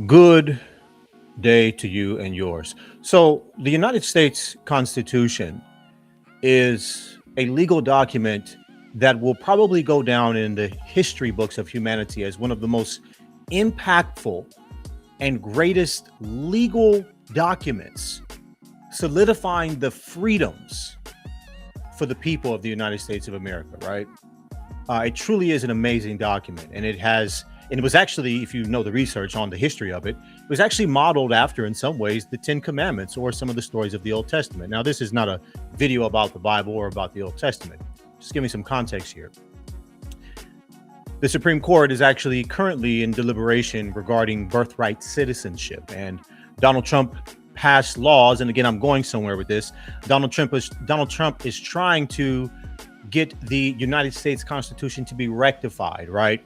Good day to you and yours. So, the United States Constitution is a legal document that will probably go down in the history books of humanity as one of the most impactful and greatest legal documents solidifying the freedoms for the people of the United States of America, right? It truly is an amazing document, and it was actually, if you know the research on the history of it, it was actually modeled after, in some ways, the Ten Commandments or some of the stories of the Old Testament. Now, this is not a video about the Bible or about the Old Testament. Just give me some context here. The Supreme Court is actually currently in deliberation regarding birthright citizenship, and Donald Trump passed laws. And again, I'm going somewhere with this. Donald Trump is trying to get the United States Constitution to be rectified, right?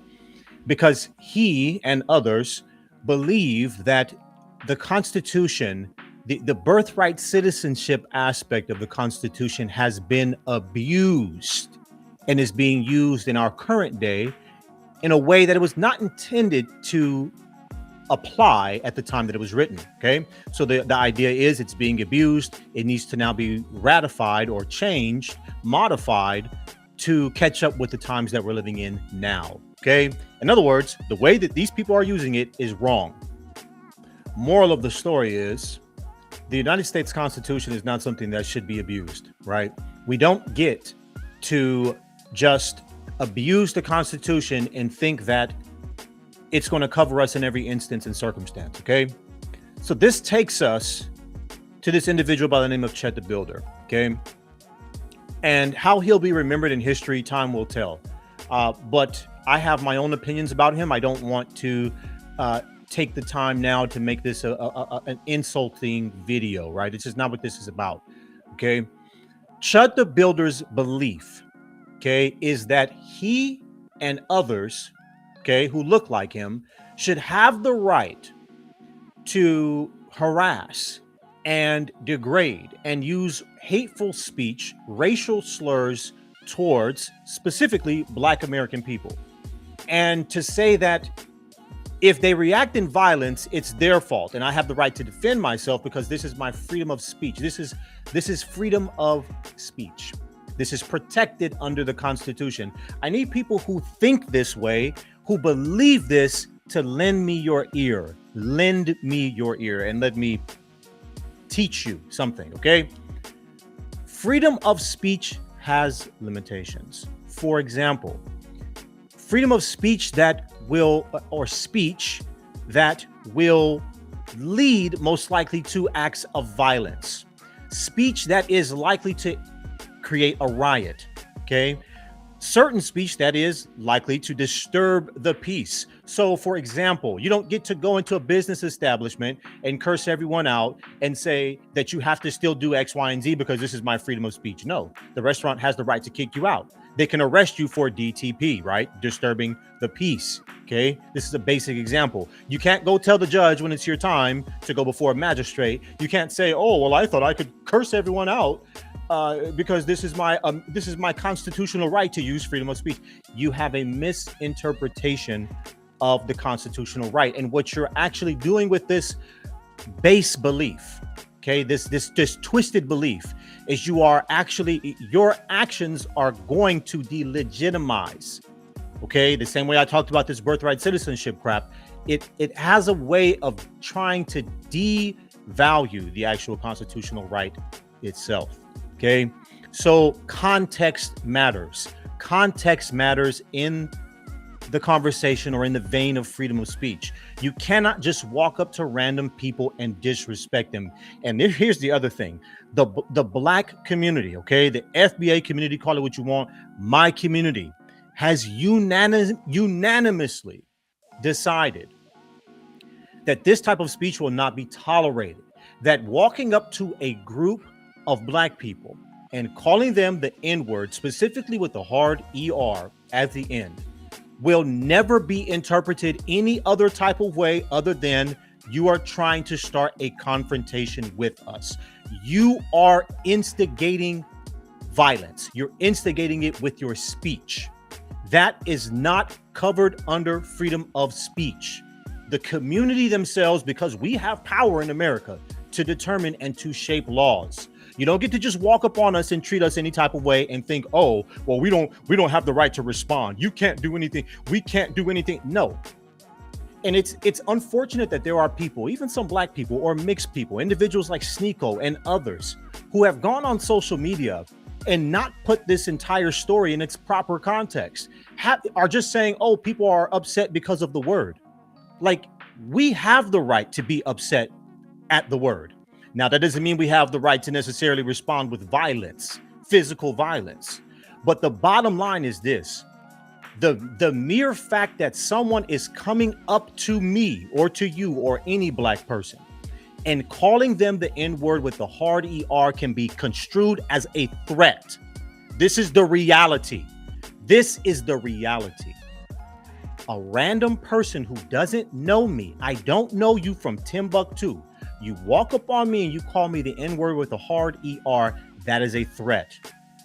Because he and others believe that the Constitution, the birthright citizenship aspect of the Constitution has been abused and is being used in our current day in a way that it was not intended to apply at the time that it was written. Okay. So the idea is it's being abused. It needs to now be ratified or changed, modified to catch up with the times that we're living in now. Okay. In other words, the way that these people are using it is wrong. Moral of the story is the United States Constitution is not something that should be abused, right? We don't get to just abuse the Constitution and think that it's going to cover us in every instance and circumstance. Okay. So this takes us to this individual by the name of Chud the Builder. Okay. And how he'll be remembered in history, time will tell. But I have my own opinions about him. I don't want to take the time now to make this an insulting video, right? This is not what this is about. Okay. Chud the Builder's belief, okay, is that he and others, okay, who look like him, should have the right to harass and degrade and use hateful speech, racial slurs towards specifically Black American people. And to say that if they react in violence, it's their fault, and I have the right to defend myself because this is my freedom of speech. This is freedom of speech. This is protected under the Constitution. I need people who think this way, who believe this, to lend me your ear. Lend me your ear and let me teach you something, okay? Freedom of speech has limitations. For example, freedom of speech that will lead most likely to acts of violence. Speech that is likely to create a riot, okay? Certain speech that is likely to disturb the peace. So, for example, you don't get to go into a business establishment and curse everyone out and say that you have to still do X, Y, and Z because this is my freedom of speech. No, the restaurant has the right to kick you out. They can arrest you for DTP, right? Disturbing the peace. Okay, this is a basic example. You can't go tell the judge when it's your time to go before a magistrate. You can't say, "Oh, well, I thought I could curse everyone out because this is my constitutional right to use freedom of speech." You have a misinterpretation of the constitutional right, and what you're actually doing with this base belief, okay, this twisted belief, is your actions are going to delegitimize. Okay, the same way I talked about this birthright citizenship crap, it has a way of trying to devalue the actual constitutional right itself. Okay, so context matters. Context matters in the conversation or in the vein of freedom of speech. You cannot just walk up to random people and disrespect them. And here's the other thing. The Black community, okay, the FBA community, call it what you want, my community has unanimously decided that this type of speech will not be tolerated. That walking up to a group of Black people and calling them the N-word, specifically with the hard ER at the end, will never be interpreted any other type of way other than you are trying to start a confrontation with us. You are instigating violence. You're instigating it with your speech. That is not covered under freedom of speech. the community themselves, because we have power in America to determine and to shape laws. You don't get to just walk up on us and treat us any type of way and think, oh, well, we don't have the right to respond. You can't do anything. We can't do anything. No. And it's unfortunate that there are people, even some black people or mixed people, individuals like Sneeko and others, who have gone on social media and not put this entire story in its proper context, are just saying, oh, people are upset because of the word. Like, we have the right to be upset at the word. Now, that doesn't mean we have the right to necessarily respond with violence, physical violence. But the bottom line is this. The mere fact that someone is coming up to me or to you or any black person and calling them the N-word with the hard ER can be construed as a threat. This is the reality. This is the reality. A random person who doesn't know me, I don't know you from Timbuktu, you walk up on me and you call me the N-word with a hard ER, that is a threat.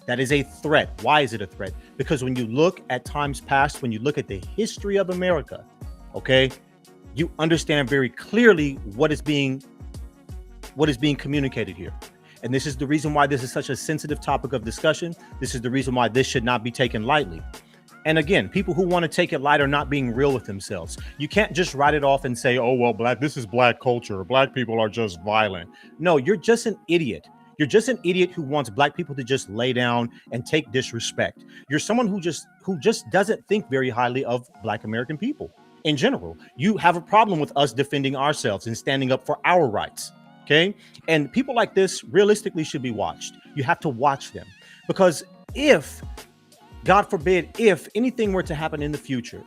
That is a threat. Why is it a threat? Because when you look at times past, when you look at the history of America, okay, you understand very clearly what is being communicated here. And this is the reason why this is such a sensitive topic of discussion. This is the reason why this should not be taken lightly. And again, people who want to take it light are not being real with themselves. You can't just write it off and say, oh, well, this is black culture. Black people are just violent. No, you're just an idiot. You're just an idiot who wants black people to just lay down and take disrespect. You're someone who just doesn't think very highly of black American people in general. You have a problem with us defending ourselves and standing up for our rights. Okay. And people like this realistically should be watched. You have to watch them, because if, God forbid, if anything were to happen in the future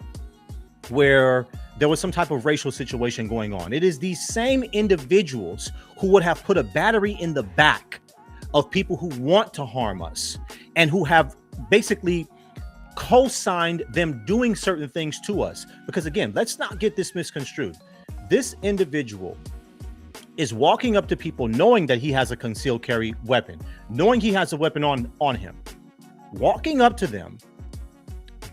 where there was some type of racial situation going on, it is these same individuals who would have put a battery in the back of people who want to harm us and who have basically co-signed them doing certain things to us. Because again, let's not get this misconstrued. This individual is walking up to people knowing that he has a concealed carry weapon, knowing he has a weapon on him, walking up to them,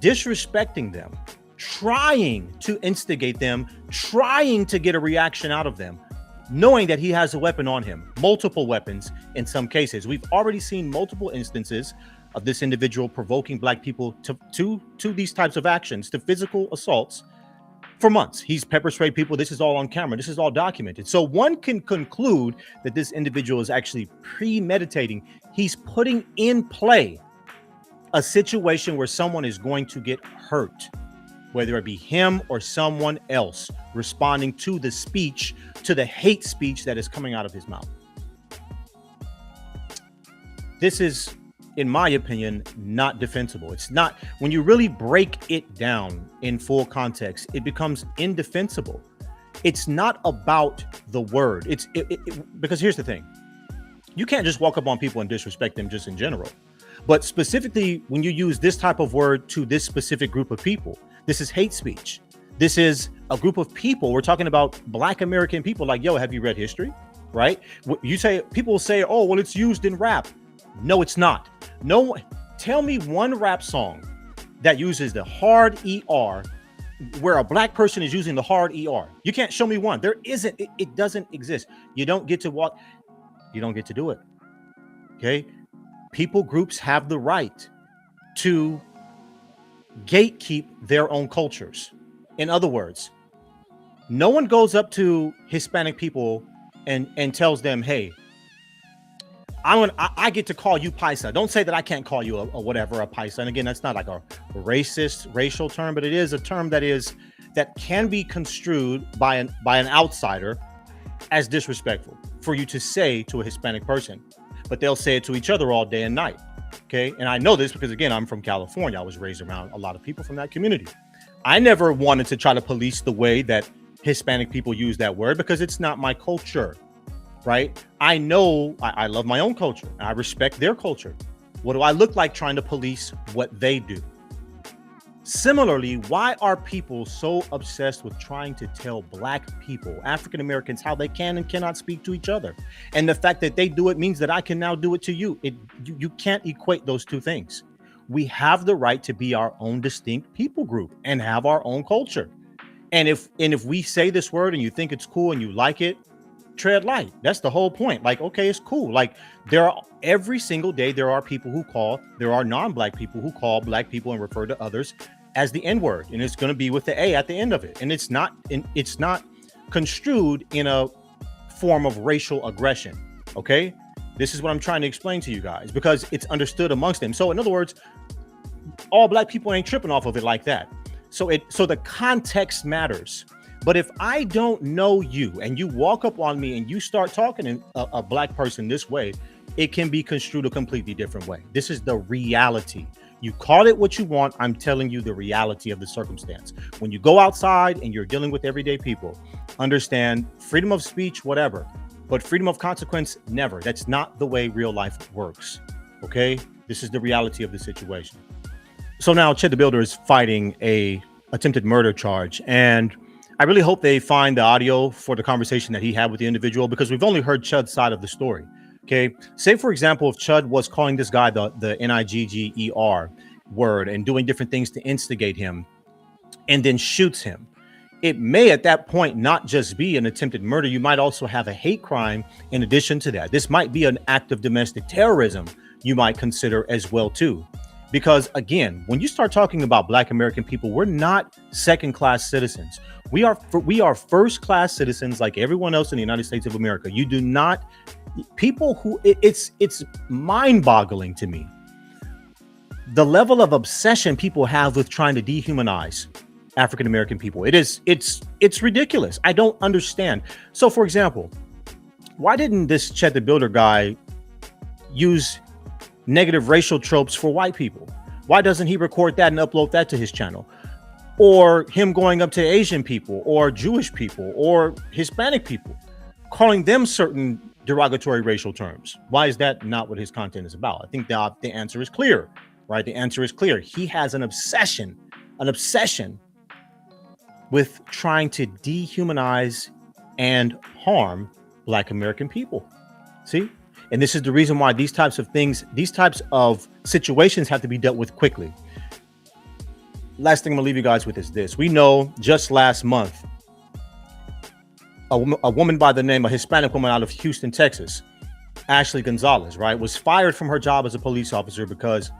disrespecting them, trying to instigate them, trying to get a reaction out of them, knowing that he has a weapon on him, multiple weapons in some cases. We've already seen multiple instances of this individual provoking black people to these types of actions, to physical assaults for months. He's pepper sprayed people. This is all on camera. This is all documented. So one can conclude that this individual is actually premeditating. He's putting in play a situation where someone is going to get hurt, whether it be him or someone else responding to the speech, to the hate speech that is coming out of his mouth. This is, in my opinion, not defensible. It's not. When you really break it down in full context, it becomes indefensible. It's not about the word. Because here's the thing. You can't just walk up on people and disrespect them just in general. But specifically, when you use this type of word to this specific group of people, this is hate speech. This is a group of people. We're talking about black American people. Like, yo, have you read history? Right? You say, people say, oh, well, it's used in rap. No, it's not. No, tell me one rap song that uses the hard ER where a black person is using the hard ER. You can't show me one. There isn't. It doesn't exist. You don't get to walk. You don't get to do it. Okay. People groups have the right to gatekeep their own cultures. In other words, no one goes up to Hispanic people and tells them, hey, I get to call you Paisa. Don't say that I can't call you a whatever, a Paisa. And again, that's not like a racial term, but it is a term that can be construed by an outsider as disrespectful for you to say to a Hispanic person. But they'll say it to each other all day and night. Okay. And I know this because, again, I'm from California. I was raised around a lot of people from that community. I never wanted to try to police the way that Hispanic people use that word because it's not my culture. Right. I know I love my own culture. I respect their culture. What do I look like trying to police what they do? Similarly, why are people so obsessed with trying to tell black people, African Americans, how they can and cannot speak to each other? And the fact that they do it means that I can now do it to you. You can't equate those two things. We have the right to be our own distinct people group and have our own culture. And if we say this word and you think it's cool and you like it, tread light. That's the whole point. Like, okay, it's cool. Like, every single day there are people there are non-black people who call black people and refer to others as the N-word, and it's going to be with the A at the end of it, and it's not construed in a form of racial aggression. Okay, this is what I'm trying to explain to you guys, because it's understood amongst them. So in other words, all black people ain't tripping off of it like that. So the context matters. But if I don't know you and you walk up on me and you start talking to a black person this way, it can be construed a completely different way. This is the reality. You call it what you want. I'm telling you the reality of the circumstance. When you go outside and you're dealing with everyday people, understand freedom of speech, whatever, but freedom of consequence, never. That's not the way real life works. Okay? This is the reality of the situation. So now Chud the Builder is fighting a attempted murder charge, and I really hope they find the audio for the conversation that he had with the individual, because we've only heard Chud's side of the story. Okay. Say, for example, if Chud was calling this guy the Nigger word and doing different things to instigate him and then shoots him, it may at that point not just be an attempted murder. You might also have a hate crime in addition to that. This might be an act of domestic terrorism you might consider as well, too. Because again, when you start talking about Black American people, we're not second-class citizens. We are first-class citizens like everyone else in the United States of America. You do not, people who, it's mind-boggling to me, the level of obsession people have with trying to dehumanize African American people. It's ridiculous. I don't understand. So, for example, why didn't this Chud the Builder guy use negative racial tropes for white people? Why doesn't he record that and upload that to his channel? Or him going up to Asian people or Jewish people or Hispanic people, calling them certain derogatory racial terms? Why is that not what his content is about? I think the answer is clear, right? The answer is clear. He has an obsession with trying to dehumanize and harm Black American people. See? And this is the reason why these types of things, these types of situations have to be dealt with quickly. Last thing I'm gonna leave you guys with is this. We know just last month, a woman by the name, a Hispanic woman out of Houston, Texas, Ashley Gonzalez, right, was fired from her job as a police officer because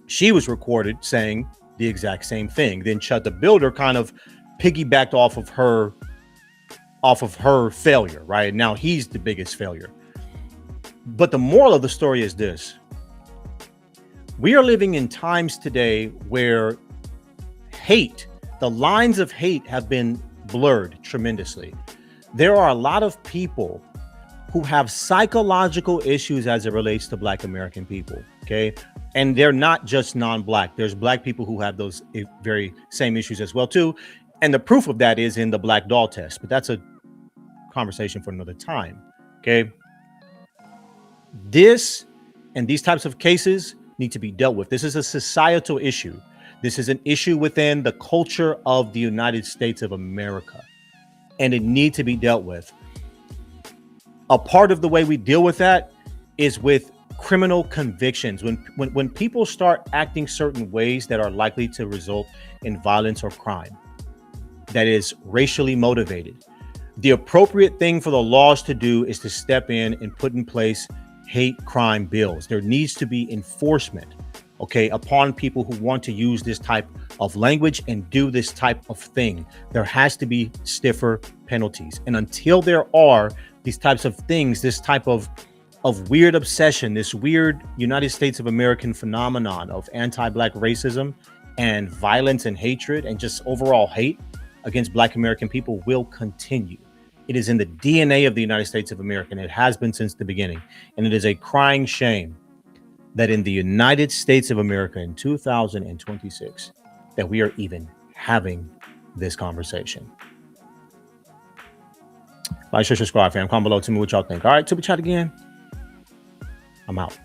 she was recorded saying the exact same thing. Then Chud the Builder kind of piggybacked off of her failure, right? Now he's the biggest failure. But the moral of the story is this. We are living in times today where hate, the lines of hate have been blurred tremendously. There are a lot of people who have psychological issues as it relates to Black American people, okay? And they're not just non-Black. There's Black people who have those very same issues as well, too. And the proof of that is in the Black Doll test, but that's a conversation for another time, okay? This and these types of cases need to be dealt with. This is a societal issue. This is an issue within the culture of the United States of America, and it needs to be dealt with. A part of the way we deal with that is with criminal convictions. When people start acting certain ways that are likely to result in violence or crime that is racially motivated, the appropriate thing for the laws to do is to step in and put in place hate crime bills. There needs to be enforcement, okay, upon people who want to use this type of language and do this type of thing. There has to be stiffer penalties. And until there are these types of things, this type of weird obsession, this weird United States of American phenomenon of anti-Black racism and violence and hatred and just overall hate against Black American people will continue. It is in the DNA of the United States of America, and it has been since the beginning. And it is a crying shame that in the United States of America in 2026, that we are even having this conversation. Like, share, subscribe, fam. Comment below. Tell me what y'all think. All right, till we chat again. I'm out.